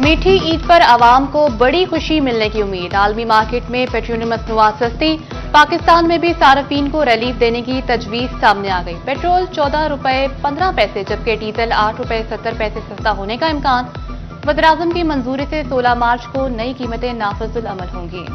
मीठी ईद पर आवाम को बड़ी खुशी मिलने की उम्मीद। आलमी मार्केट में पेट्रोलियम मसनूआत सस्ती, पाकिस्तान में भी सार्फिन को रिलीफ देने की तजवीज सामने आ गई। पेट्रोल 14 रुपए 15 पैसे जबकि डीजल 8 रुपए 70 पैसे सस्ता होने का इम्कान। वज़ीर-ए-आज़म की मंजूरी से 16 मार्च को नई कीमतें नाफिजुल अमल होंगी।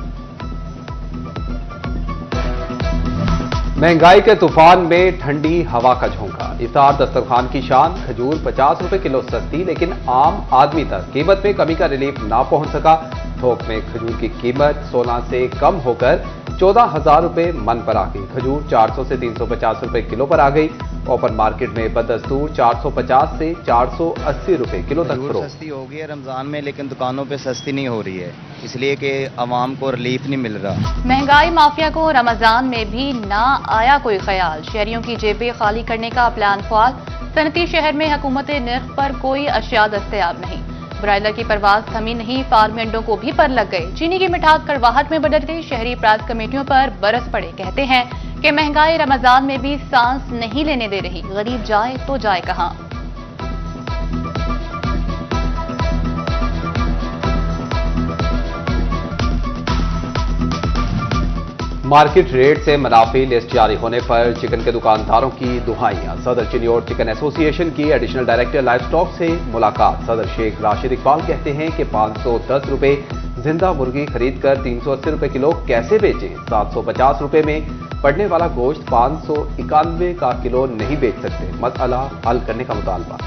महंगाई के तूफान में ठंडी हवा का झोंका। इफ्तार दस्तरखान की शान। खजूर 50 रुपए किलो सस्ती, लेकिन आम आदमी तक कीमत में कमी का रिलीफ ना पहुंच सका। थोक में खजूर की कीमत 16 से कम होकर 14,000 रुपए मन पर आ गई। खजूर 400 से 350 रुपए किलो पर आ गई। ओपन मार्केट में बदस्तूर 450 से 480 रुपए किलो तक फरोख्त। सस्ती हो गई है रमजान में, लेकिन दुकानों पे सस्ती नहीं हो रही है, इसलिए कि आवाम को रिलीफ नहीं मिल रहा। महंगाई माफिया को रमजान में भी ना आया कोई ख्याल। शहरियों की जेबें खाली करने का प्लान ख्वाल। सनती शहर में हुकूमत निर्ख पर कोई अशिया दस्तयाब नहीं। ब्रायलर की परवाज थमी नहीं, फार्म में अंडों को भी पर लग गए। चीनी की मिठास कड़वाहट में बदल गई। शहरी प्रांत कमेटियों पर बरस पड़े। कहते हैं कि महंगाई रमजान में भी सांस नहीं लेने दे रही। गरीब जाए तो जाए कहां। मार्केट रेट से मुनाफी लिस्ट जारी होने पर चिकन के दुकानदारों की दुहाइयां। सदर चिन्योट चिकन एसोसिएशन की एडिशनल डायरेक्टर लाइफ स्टॉक से मुलाकात। सदर शेख राशिद इकबाल कहते हैं कि 510 रुपए जिंदा मुर्गी खरीदकर 380 रुपए किलो कैसे बेचें। 750 रुपए में पड़ने वाला गोश्त 591 का किलो नहीं बेच सकते। मसला हल करने का मुतालबा।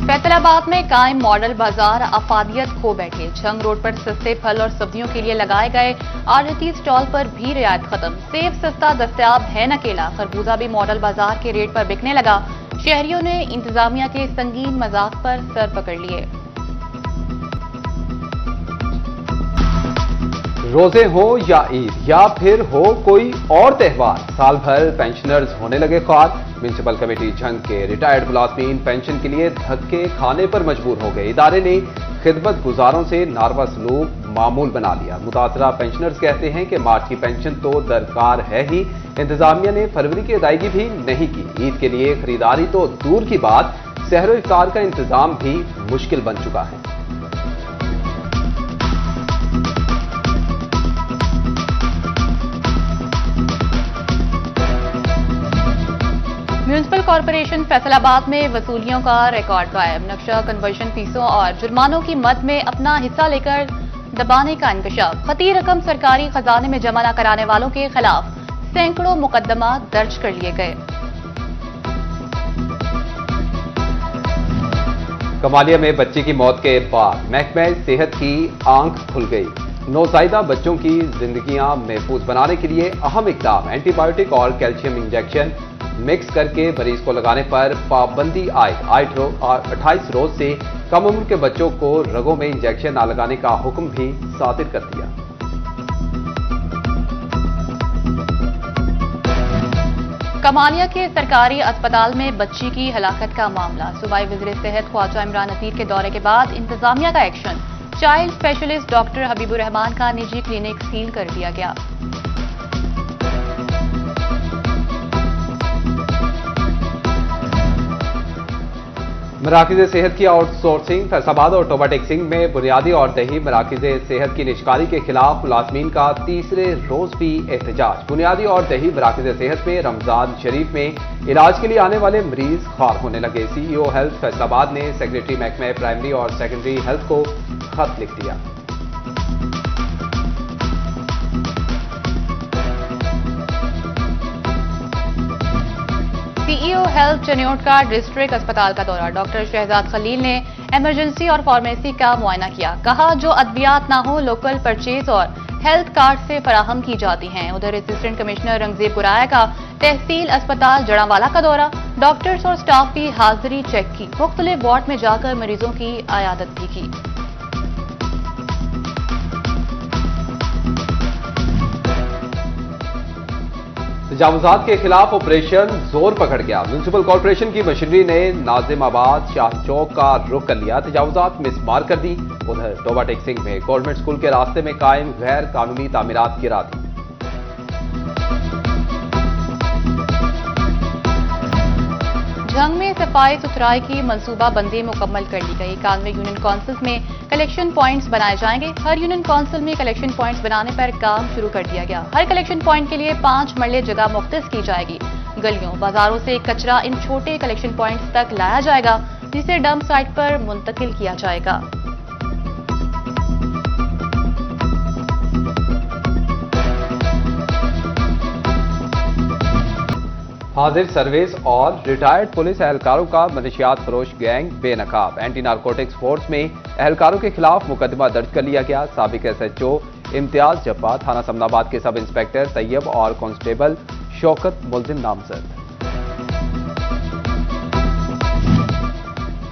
फैसलाबाद में कायम मॉडल बाजार अफादियत खो बैठे। झंग रोड पर सस्ते फल और सब्जियों के लिए लगाए गए आड़ती स्टॉल पर भी रियायत खत्म। सेब सस्ता दस्तयाब है न केला। खरबूजा भी मॉडल बाजार के रेट पर बिकने लगा। शहरियों ने इंतजामिया के संगीन मजाक पर सर पकड़ लिए। रोजे हो या ईद या फिर हो कोई और त्योहार, साल भर पेंशनर्स होने लगे ख्वार। म्युनिसिपल कमेटी झंग के रिटायर्ड मुलाजमीन पेंशन के लिए धक्के खाने पर मजबूर हो गए। इदारे ने खिदमत गुजारों से नारवा सलूक मामूल बना लिया। मुतासरा पेंशनर्स कहते हैं कि मार्च की पेंशन तो दरकार है ही, इंतजामिया ने फरवरी की अदायगी भी नहीं की। ईद के लिए खरीदारी तो दूर की बात, सहरो इफ्तार का इंतजाम भी मुश्किल बन चुका है। म्युनिसिपल कॉरपोरेशन फैसलाबाद में वसूलियों का रिकॉर्ड कायम। नक्शा कन्वर्जन फीसों और जुर्मानों की मद में अपना हिस्सा लेकर दबाने का इंकशाफ। खती रकम सरकारी खजाने में जमा न कराने वालों के खिलाफ सैकड़ों मुकदमा दर्ज कर लिए गए। कमालिया में बच्ची की मौत के बाद महकमे सेहत की आंख खुल गई। नौज़ायदा बच्चों की जिंदगियां महफूज बनाने के लिए अहम इकदाम। एंटीबायोटिक और कैल्शियम इंजेक्शन मिक्स करके मरीज को लगाने पर पाबंदी आयद। 28 रोज से कम उम्र के बच्चों को रगों में इंजेक्शन न लगाने का हुक्म भी सादिर कर दिया। कमालिया के सरकारी अस्पताल में बच्ची की हलाकत का मामला। सूबाई वज़ीर सेहत ख्वाजा इमरान नज़ीर के दौरे के बाद इंतजामिया का action. Child specialist doctor Habibur Rahman का निजी क्लिनिक सील कर दिया गया। मराकिज़ सेहत की आउटसोर्सिंग। फैसलाबाद और टोबा टेक्सिंग में बुनियादी और दही मराकिज़ सेहत की निजकारी के खिलाफ मुलाजमीन का तीसरे रोज भी एहतजाज। बुनियादी और दही मराकिज़ सेहत में रमजान शरीफ में इलाज के लिए आने वाले मरीज ख्वार होने लगे। CEO हेल्थ फैसलाबाद ने सेक्रेटरी महकमे प्राइमरी और सेकेंडरी हेल्थ को खत लिख दिया। CEO हेल्थ चिन्योट का डिस्ट्रिक्ट अस्पताल का दौरा। डॉक्टर शहजाद खलील ने इमरजेंसी और फार्मेसी का मुआयना किया। कहा जो अद्वियात ना हो लोकल परचेज और हेल्थ कार्ड से फराहम की जाती हैं। उधर असिस्टेंट कमिश्नर रंगजेब गुराया का तहसील अस्पताल जड़ावाला का दौरा। डॉक्टर्स और स्टाफ की हाजिरी चेक की। मुख्तलिफ वार्ड में जाकर मरीजों की अयादत भी की। तजावुजात के खिलाफ ऑपरेशन जोर पकड़ गया। म्युनिसिपल कॉर्पोरेशन की मशीनरी ने नाजिमाबाद शाह चौक का रुख कर लिया। तजावुजात मिसमार कर दी। उधर टोबा टेक्सिंग में गवर्नमेंट स्कूल के रास्ते में कायम गैर कानूनी तामीरात गिरा दी। जंग में सफाई सुथराई की मंसूबाबंदी मुकम्मल कर ली गई। 91 यूनियन काउंसिल्स में कलेक्शन पॉइंट्स बनाए जाएंगे। हर यूनियन काउंसिल में कलेक्शन पॉइंट्स बनाने पर काम शुरू कर दिया गया। हर कलेक्शन पॉइंट के लिए 5 मरले जगह मुख्तस की जाएगी। गलियों बाजारों से कचरा इन छोटे कलेक्शन पॉइंट्स तक लाया जाएगा, जिसे डंप साइट पर मुंतकिल किया जाएगा। हाजिर सर्विस और रिटायर्ड पुलिस एहलकारों का मनशियात फरोश गैंग बेनकाब। एंटी नारकोटिक्स फोर्स में एहलकारों के खिलाफ मुकदमा दर्ज कर लिया गया। साबिक SHO इम्तियाज जब्बा, थाना समनाबाद के सब इंस्पेक्टर तैयब और कांस्टेबल शौकत मुलजिम नामजद।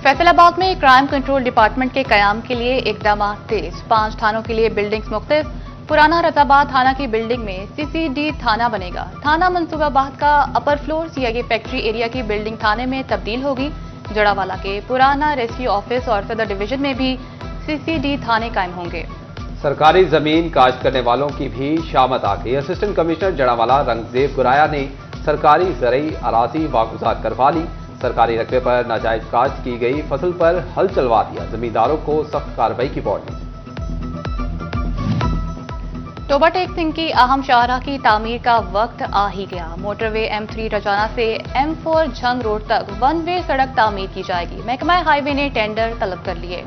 फैसलाबाद में क्राइम कंट्रोल डिपार्टमेंट के कयाम के लिए इकदाम तेज। 5 थानों के लिए बिल्डिंग्स मुख्तस। पुराना रजाबाद थाना की बिल्डिंग में CCD थाना बनेगा। थाना मंसूबाबाद का upper floor CIA factory area की बिल्डिंग थाने में तब्दील होगी। जड़ावाला के पुराना रेस्क्यू ऑफिस और सदर डिवीजन में भी CCD थाने कायम होंगे। सरकारी जमीन काश्त करने वालों की भी शामत आ गई। असिस्टेंट कमिश्नर जड़ावाला रंगजेब गुराया ने सरकारी ज़रई अराजी वागुजार करवा ली। सरकारी रकबे पर नाजायज काश्त की गई फसल पर हल चलवा दिया। जमींदारों को सख्त कार्रवाई की वार्निंग। टोबा टेक सिंह की अहम शाहराह की तामीर का वक्त आ ही गया। मोटरवे M3 रजाना से M4 झंग रोड तक 1 वे सड़क तामीर की जाएगी। महकमा हाईवे ने टेंडर तलब कर लिए।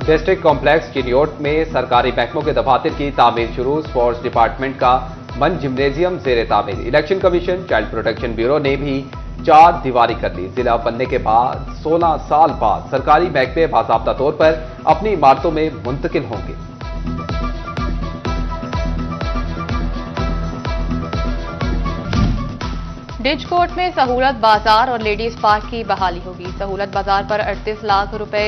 डिस्ट्रिक्ट कॉम्प्लेक्स चिनियोट में सरकारी महकमों के दफातर की तामीर शुरू। स्पोर्ट्स डिपार्टमेंट का मन जिम्नेजियम जेर तामीर। Election commission, child protection bureau ने भी 4 दीवारी कर ली। जिला बनने के बाद 16 साल बाद सरकारी महकमे बाज़ाब्ता तौर पर अपनी इमारतों में मुंतकिल होंगे। डिज कोर्ट में सहूलत बाजार और लेडीज पार्क की बहाली होगी। सहूलत बाजार पर 38 लाख रुपए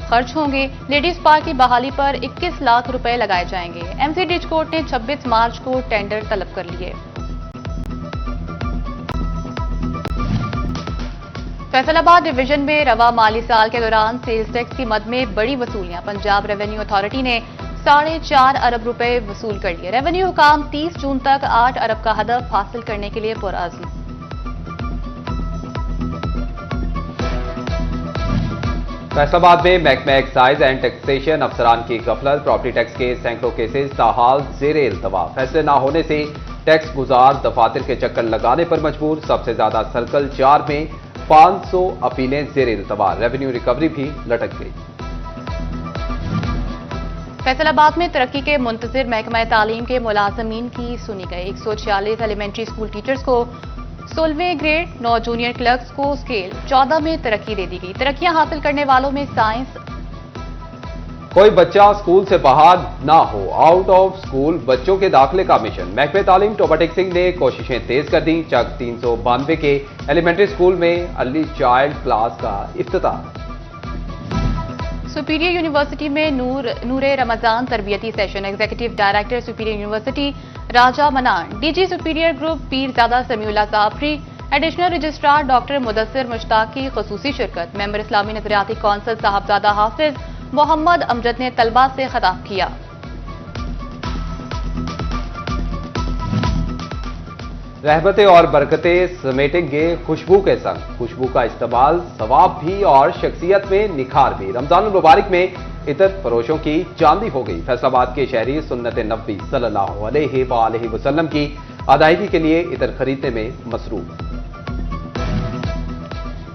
खर्च होंगे। लेडीज पार्क की बहाली पर 21 लाख रुपए लगाए जाएंगे। MC डिज कोर्ट ने 26 मार्च को टेंडर तलब कर लिए। फैसलाबाद डिवीजन में रवा माली साल के दौरान सेल्स टैक्स की मद में बड़ी वसूलियां। पंजाब रेवेन्यू अथॉरिटी ने 4.5 अरब रुपए वसूल कर लिए। रेवेन्यू हुकाम 30 जून तक 8 अरब का हदफ हासिल करने के लिए पुरअज़्म। फैसलाबाद में महकमा एक्साइज एंड टैक्सेशन अफसरान की गफलत। प्रॉपर्टी टैक्स के सैकड़ों केसेस ताहाल जेर इल्तवा। फैसले न होने से टैक्स गुजार दफातर के चक्कर लगाने पर मजबूर। सबसे ज्यादा सर्कल 4 में 500 अपीलें जेर इल्तवा। रेवेन्यू रिकवरी भी लटक गई। फैसलाबाद में तरक्की के मुंतजिर महकमा तालीम के मुलाजमीन की सुनी गई। 146 एलिमेंट्री स्कूल टीचर्स को 16वें ग्रेड, 9 जूनियर क्लर्क्स को स्केल 14 में तरक्की दे दी गई। तरक्कियां हासिल करने वालों में साइंस। कोई बच्चा स्कूल से बाहर ना हो, आउट ऑफ स्कूल बच्चों के दाखिले का मिशन। महकमे तालीम टोबा टेक सिंह ने कोशिशें तेज कर दी। चक 392 के एलिमेंट्री स्कूल में अर्ली चाइल्ड क्लास का इफ्तिताह। सुपीरियर यूनिवर्सिटी में नूरे रमजान तरबियती session. Executive director superior university Raja Manan, DG superior group Pirzada Samiullah Jafri, additional registrar doctor Mudassir Mushtaq की खुसूसी शिरकत। मेंबर इस्लामी नजरियाती कौंसिल साहबजादा हाफिज मोहम्मद अमजद ने तलबा से खिताब किया। रहमतें और बरकतें समेटेंगे खुशबू के संग। खुशबू का इस्तेमाल सवाब भी और शख्सियत में निखार भी। रमजान मुबारक में इतर फरोशों की चांदी हो गई। फैसलाबाद के शहरी सुन्नत नबी सल्लल्लाहु अलैहि वसल्लम की अदायगी के लिए इतर खरीदने में मसरूफ।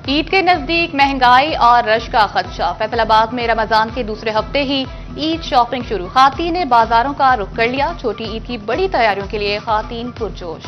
ईद के नजदीक महंगाई और रश का खदशा। फैसलाबाद में रमजान के दूसरे हफ्ते ही ईद शॉपिंग शुरू। खातीन ने बाजारों का रुख कर लिया। छोटी ईद की बड़ी तैयारियों के लिए खातीन पुरजोश।